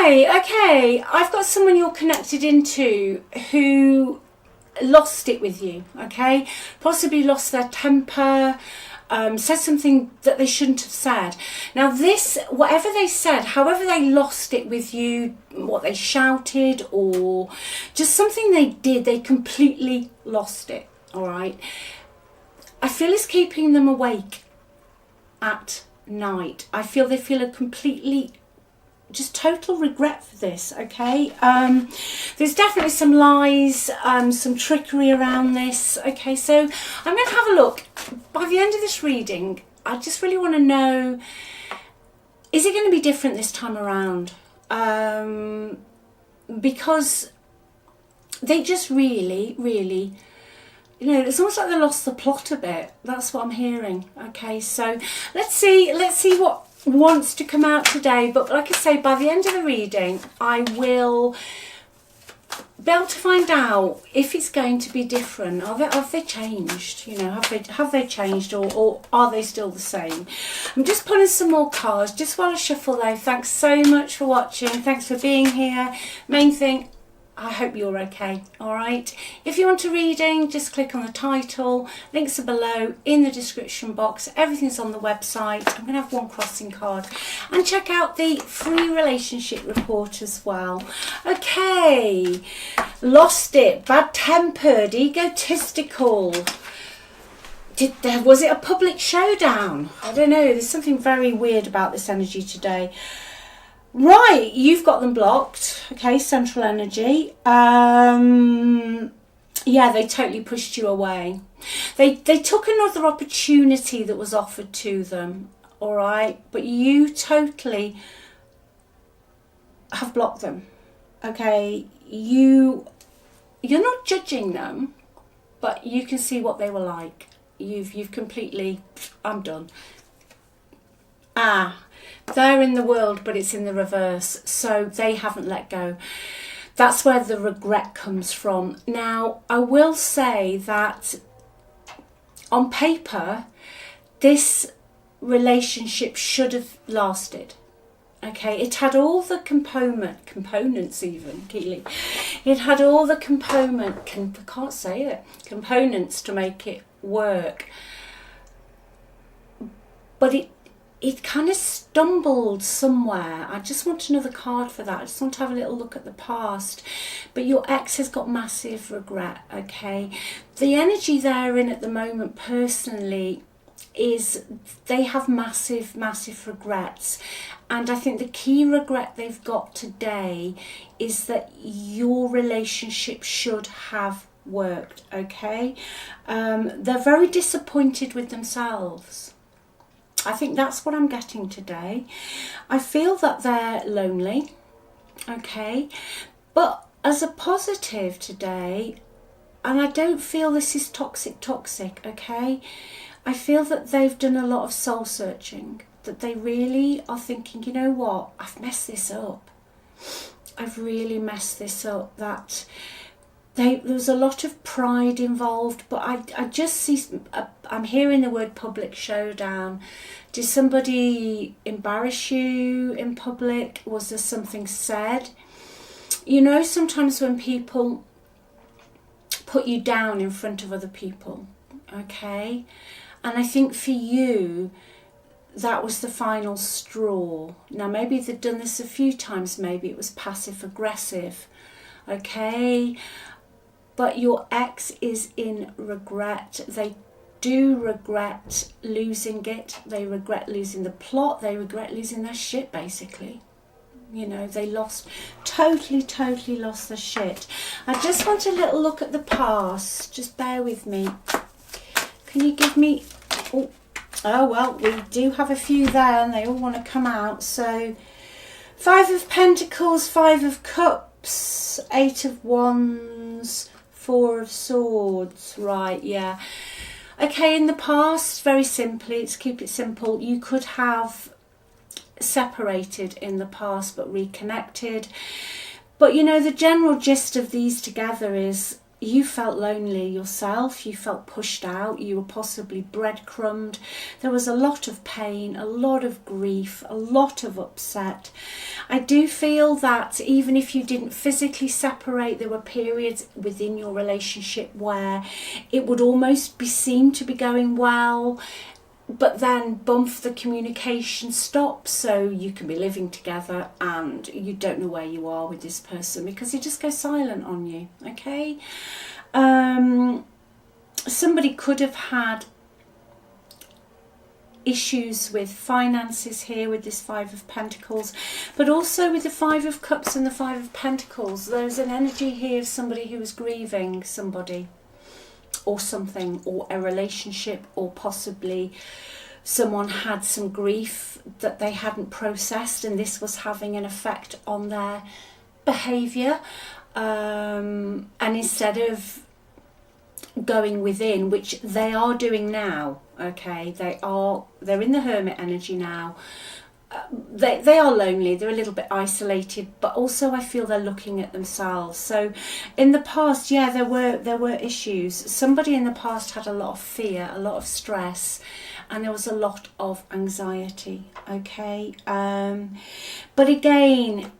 Okay, I've got someone you're connected into who lost it with you, okay? Possibly lost their temper, said something that they shouldn't have said. Now this, whatever they said, however they lost it with you, what they shouted or just something they did, they completely lost it, all right? I feel it's keeping them awake at night. I feel they feel a completely just total regret for this, okay? There's definitely some lies, some trickery around this, okay? So I'm going to have a look. By the end of this reading, I just really want to know, is it going to be different this time around? Because they just really, you know, it's almost like they lost the plot a bit. That's what I'm hearing, okay? So let's see what wants to come out today. But like I say, by the end of the reading I will be able to find out if it's going to be different. Have they changed? You know, have they changed, or are they still the same? I'm just pulling some more cards just while I shuffle though. Thanks so much for watching, thanks for being here. Main thing, I hope you're okay, alright? If you want a reading, just click on the title, links are below in the description box, everything's on the website. I'm going to have one crossing card, and check out the free relationship report as well. Okay, lost it, bad-tempered, egotistical. Was it a public showdown? I don't know, there's something very weird about this energy today. Right, you've got them blocked, okay, central energy. Yeah, they totally pushed you away. They took another opportunity that was offered to them, all right, but you totally have blocked them, okay? You're not judging them, but you can see what they were like. You've completely, I'm done. They're in the world, but it's in the reverse, so they haven't let go. That's where the regret comes from. Now, I will say that on paper, this relationship should have lasted. Okay, it had all the components even, Keeley. It had all the components to make it work. But it kind of stumbled somewhere. I just want another card for that. I just want to have a little look at the past. But your ex has got massive regret, okay? The energy they're in at the moment personally is they have massive regrets. And I think the key regret they've got today is that your relationship should have worked, okay? They're very disappointed with themselves. I think that's what I'm getting today. I feel that they're lonely, okay? But as a positive today, and I don't feel this is toxic, okay? I feel that they've done a lot of soul searching, that they really are thinking, you know what, I've messed this up. I've really messed this up, that there was a lot of pride involved, but I just see, I'm hearing the word public showdown. Did somebody embarrass you in public? Was there something said? You know, sometimes when people put you down in front of other people, okay? And I think for you, that was the final straw. Now, maybe they've done this a few times. Maybe it was passive aggressive, okay? But your ex is in regret. They do regret losing it. They regret losing the plot. They regret losing their shit, basically. You know, they totally lost their shit. I just want a little look at the past. Just bear with me. Can you give me... Oh, well, we do have a few there and they all want to come out. So, 5 of Pentacles, 5 of Cups, 8 of Wands, 4 of Swords. Right, yeah. Okay, in the past, very simply, let's keep it simple, you could have separated in the past but reconnected. But, you know, the general gist of these together is you felt lonely yourself, you felt pushed out, you were possibly breadcrumbed. There was a lot of pain, a lot of grief, a lot of upset. I do feel that even if you didn't physically separate, there were periods within your relationship where it would almost be seem to be going well, but then bump, the communication stops, so you can be living together and you don't know where you are with this person because he just goes silent on you. Okay, somebody could have had issues with finances here with this Five of Pentacles, but also with the Five of Cups and the Five of Pentacles. There's an energy here of somebody who was grieving somebody or something, or a relationship, or possibly someone had some grief that they hadn't processed, and this was having an effect on their behaviour. And instead of going within, which they are doing now, okay, they're in the Hermit energy now. They are lonely, they're a little bit isolated, but also I feel they're looking at themselves. So in the past, yeah, there were issues. Somebody in the past had a lot of fear, a lot of stress, and there was a lot of anxiety. Okay, but again,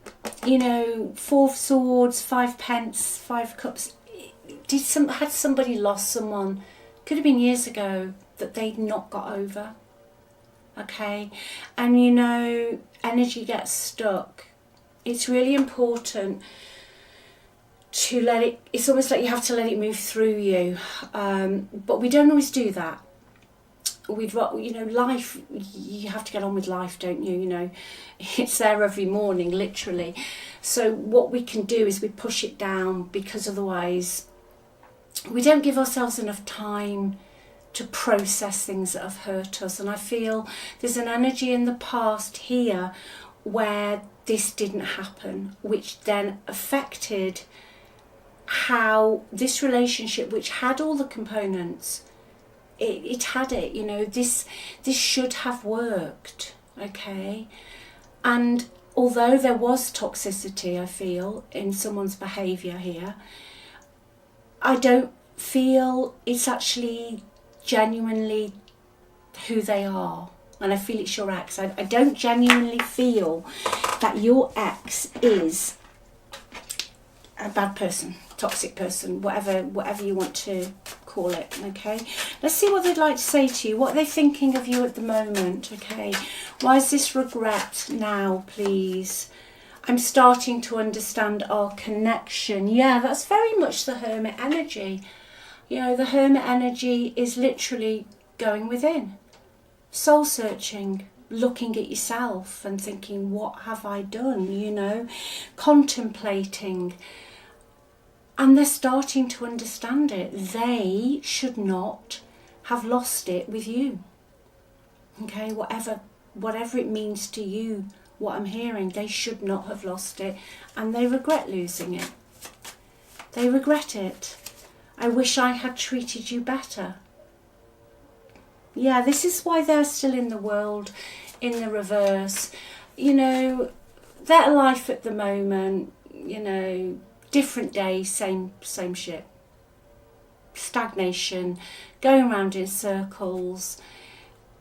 you know, Four of Swords, Five Pence, Five Cups. Had somebody lost someone? Could have been years ago that they'd not got over. Okay, and you know, energy gets stuck. It's really important to let it, it's almost like you have to let it move through you, but we don't always do that. You know, life, you have to get on with life, don't you? You know, it's there every morning, literally. So what we can do is we push it down, because otherwise we don't give ourselves enough time to process things that have hurt us. And I feel there's an energy in the past here where this didn't happen, which then affected how this relationship, which had all the components, it had it, you know, this should have worked, okay? And although there was toxicity, I feel, in someone's behaviour here, I don't feel it's actually genuinely who they are. And I feel it's your ex. I don't genuinely feel that your ex is a bad person, toxic person, whatever you want to call it. Okay, let's see what they'd like to say to you. What are they thinking of you at the moment? Okay, why is this regret now, please? I'm starting to understand our connection. Yeah, that's very much the Hermit energy. You know, the Hermit energy is literally going within, soul searching, looking at yourself and thinking, what have I done? You know, contemplating. And they're starting to understand it. They should not have lost it with you. Okay, whatever it means to you, what I'm hearing, they should not have lost it. And they regret losing it. They regret it. I wish I had treated you better. Yeah, this is why they're still in the world, in the reverse. You know, their life at the moment, you know, different day, same shit. Stagnation, going around in circles.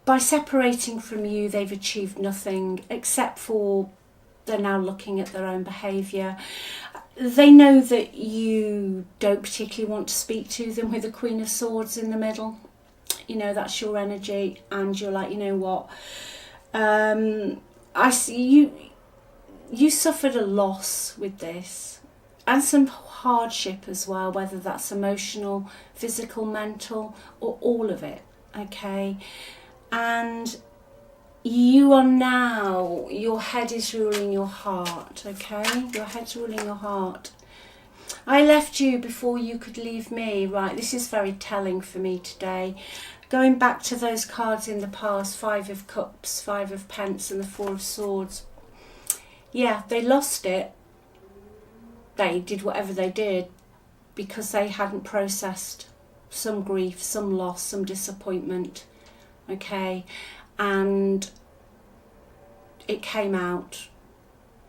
By separating from you, they've achieved nothing except for they're now looking at their own behaviour. They know that you don't particularly want to speak to them with the Queen of Swords in the middle. You know, that's your energy, and you're like, you know what? I see you suffered a loss with this, and some hardship as well, whether that's emotional, physical, mental, or all of it. Okay, and you are now, your head is ruling your heart, okay? Your head's ruling your heart. I left you before you could leave me. Right, this is very telling for me today. Going back to those cards in the past, Five of Cups, Five of Pence, and the Four of Swords. Yeah, they lost it. They did whatever they did because they hadn't processed some grief, some loss, some disappointment, okay? And it came out,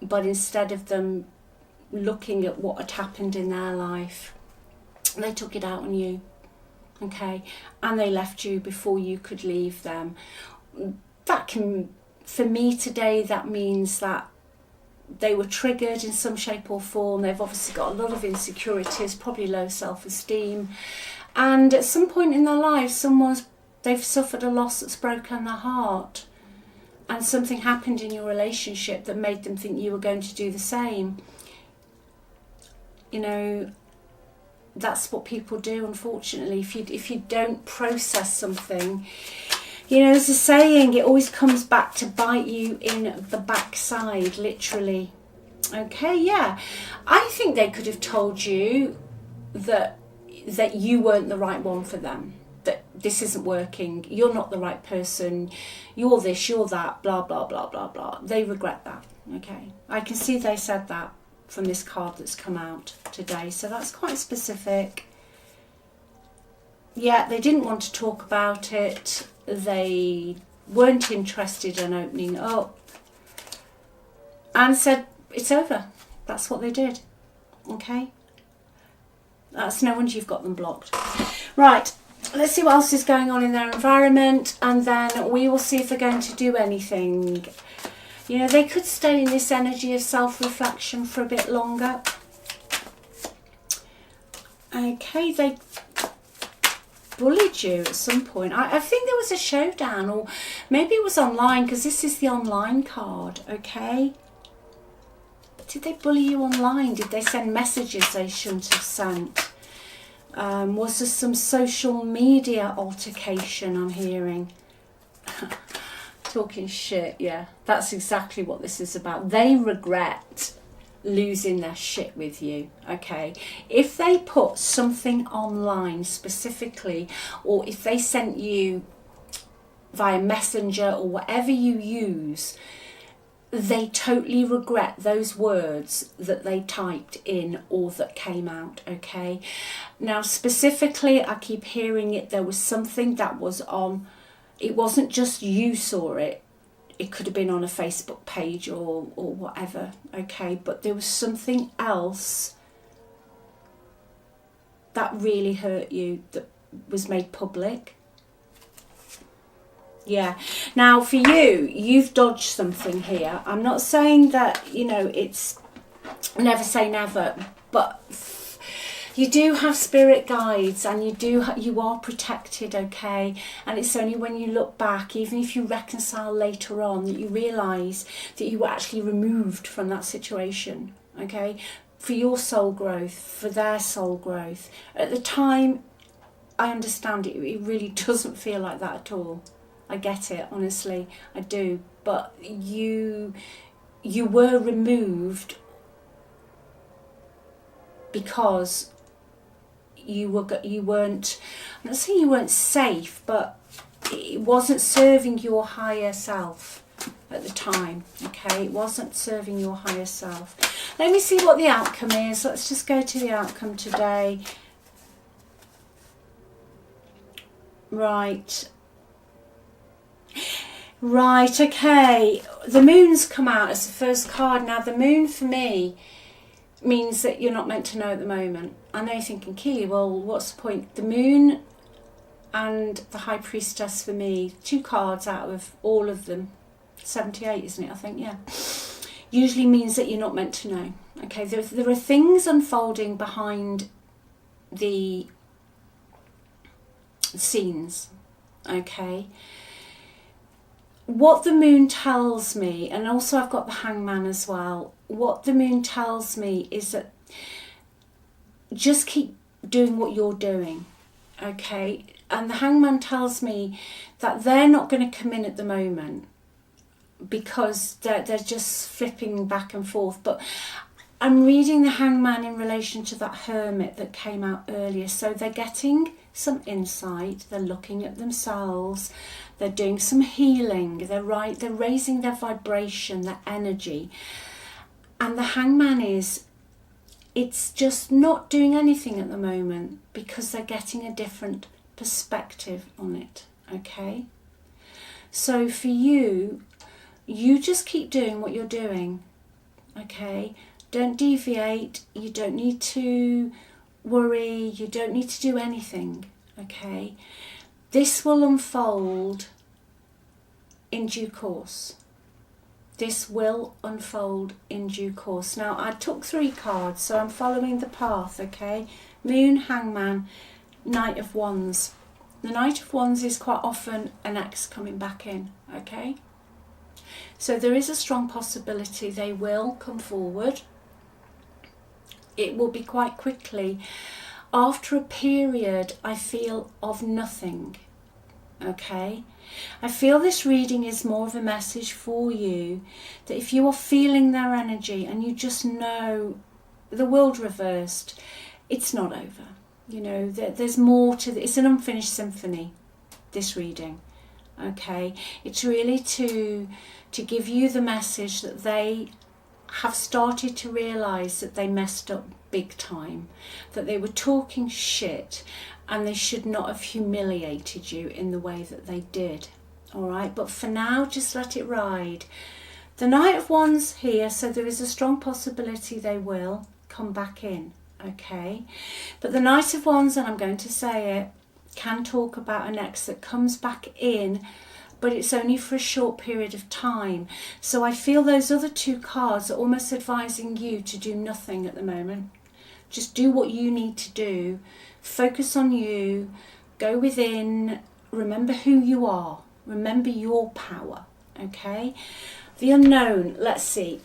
but instead of them looking at what had happened in their life, They took it out on you, okay, and they left you before you could leave them. That can, for me today, that means that they were triggered in some shape or form. They've obviously got a lot of insecurities, probably low self-esteem, and at some point in their lives they've suffered a loss that's broken their heart, and something happened in your relationship that made them think you were going to do the same. You know, that's what people do, unfortunately. If you don't process something, you know, there's a saying, it always comes back to bite you in the backside, literally. Okay, yeah. I think they could have told you that you weren't the right one for them, that this isn't working, you're not the right person, you're this, you're that, blah, blah, blah, blah, blah. They regret that, okay? I can see they said that from this card that's come out today, so that's quite specific. Yeah, they didn't want to talk about it. They weren't interested in opening up and said it's over. That's what they did. Okay, that's no wonder you've got them blocked. Right, let's see what else is going on in their environment, and then we will see if they're going to do anything. You know, they could stay in this energy of self-reflection for a bit longer. Okay, they bullied you at some point. I think there was a showdown, or maybe it was online, because this is the online card, okay? Did they bully you online? Did they send messages they shouldn't have sent? Was there some social media altercation I'm hearing? Talking shit, yeah. That's exactly what this is about. They regret losing their shit with you, okay? If they put something online specifically, or if they sent you via Messenger or whatever you use, they totally regret those words that they typed in or that came out, okay? Now, specifically, I keep hearing it, there was something that was on, it wasn't just you saw it, it could have been on a Facebook page or whatever, okay? But there was something else that really hurt you that was made public. Yeah. Now, for you, you've dodged something here. I'm not saying that, you know, it's never say never, but you do have spirit guides, and you are protected, okay? And it's only when you look back, even if you reconcile later on, that you realise that you were actually removed from that situation, okay? For your soul growth, for their soul growth. At the time, I understand it. It really doesn't feel like that at all. I get it, honestly, I do. But you were removed because you weren't, I'm not saying you weren't safe, but it wasn't serving your higher self at the time, okay? It wasn't serving your higher self. Let me see what the outcome is. Let's just go to the outcome today. Right, okay. The moon's come out as the first card. Now, the moon for me means that you're not meant to know at the moment. I know you're thinking, Keeley, well, what's the point? The moon and the high priestess for me, 2 cards out of all of them, 78, isn't it? I think, yeah. Usually means that you're not meant to know. Okay, there are things unfolding behind the scenes. Okay. What the moon tells me, and also I've got the Hangman as well, what the moon tells me is that just keep doing what you're doing, okay? And the Hangman tells me that they're not going to come in at the moment because they're just flipping back and forth. But I'm reading the Hangman in relation to that Hermit that came out earlier. So they're getting some insight, they're looking at themselves, they're doing some healing, they're raising their vibration, their energy. And the Hangman it's just not doing anything at the moment because they're getting a different perspective on it, okay? So for you just keep doing what you're doing, okay? Don't deviate. You don't need to worry, you don't need to do anything, okay? This will unfold in due course. This will unfold in due course. Now, I took 3 cards, so I'm following the path, okay? Moon, Hangman, Knight of Wands. The Knight of Wands is quite often an ex coming back in, okay? So there is a strong possibility they will come forward. It will be quite quickly. After a period, I feel, of nothing, okay? I feel this reading is more of a message for you that if you are feeling their energy and you just know the world reversed, it's not over. You know, there's more to it's an unfinished symphony, this reading, okay? It's really to give you the message that they have started to realise that they messed up big time, that they were talking shit and they should not have humiliated you in the way that they did, all right? But for now, just let it ride. The Knight of Wands here, so there is a strong possibility they will come back in, okay? But the Knight of Wands, and I'm going to say it, can talk about an ex that comes back in, but it's only for a short period of time. So I feel those other 2 cards are almost advising you to do nothing at the moment. Just do what you need to do. Focus on you. Go within. Remember who you are. Remember your power, okay? The unknown, let's see.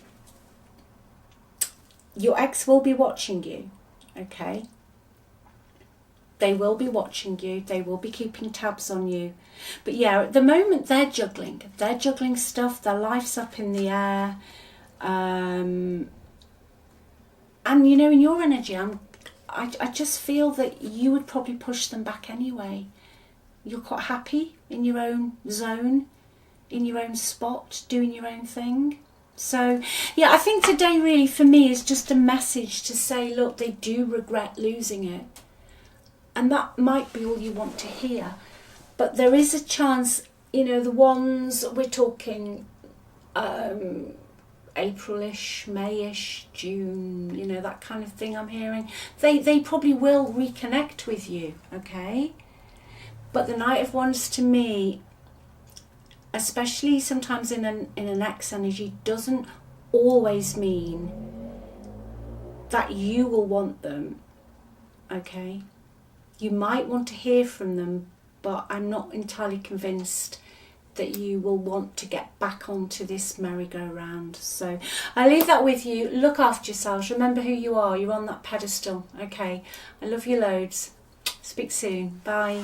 Your ex will be watching you, okay? They will be watching you. They will be keeping tabs on you. But yeah, at the moment they're juggling. They're juggling stuff. Their life's up in the air. And you know, in your energy, I just feel that you would probably push them back anyway. You're quite happy in your own zone, in your own spot, doing your own thing. So yeah, I think today really for me is just a message to say, look, they do regret losing it. And that might be all you want to hear. But there is a chance, you know, the ones we're talking April-ish, May-ish, June, you know, that kind of thing I'm hearing. They probably will reconnect with you, okay? But the Knight of Wands to me, especially sometimes in an ex energy, doesn't always mean that you will want them, okay? You might want to hear from them, but I'm not entirely convinced that you will want to get back onto this merry-go-round. So I leave that with you. Look after yourselves. Remember who you are. You're on that pedestal. Okay. I love you loads. Speak soon. Bye.